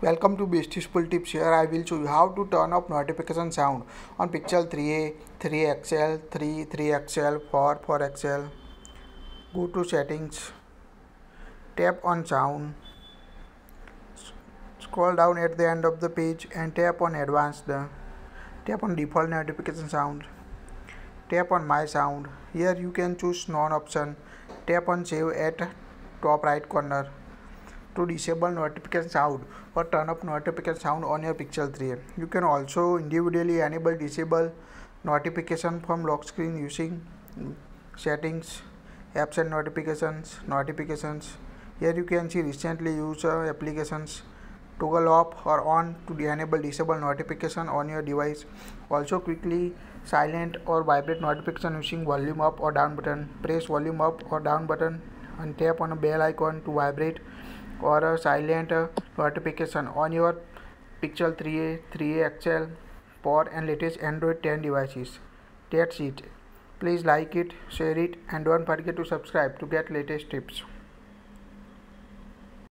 Welcome to Best Useful Tips. Here I will show you how to turn off notification sound on Pixel 3a, 3XL, 3XL, 4XL. Go to settings, tap on sound, scroll down at the end of the page and tap on advanced. Tap on default notification sound, tap on my sound. Here you can choose none option. Tap on save at top right corner to disable notification sound or turn off notification sound on your Pixel 3. You can also individually enable disable notification from lock screen using settings, apps and notifications. Here you can see recently used applications, toggle off or on to enable disable notification on your device. Also quickly silent or vibrate notification using volume up or down button. Press volume up or down button and tap on a bell icon to vibrate or a silent notification on your Pixel 3a, 3a XL, 4 and latest Android 10 devices. That's it. Please like it, share it and don't forget to subscribe to get latest tips.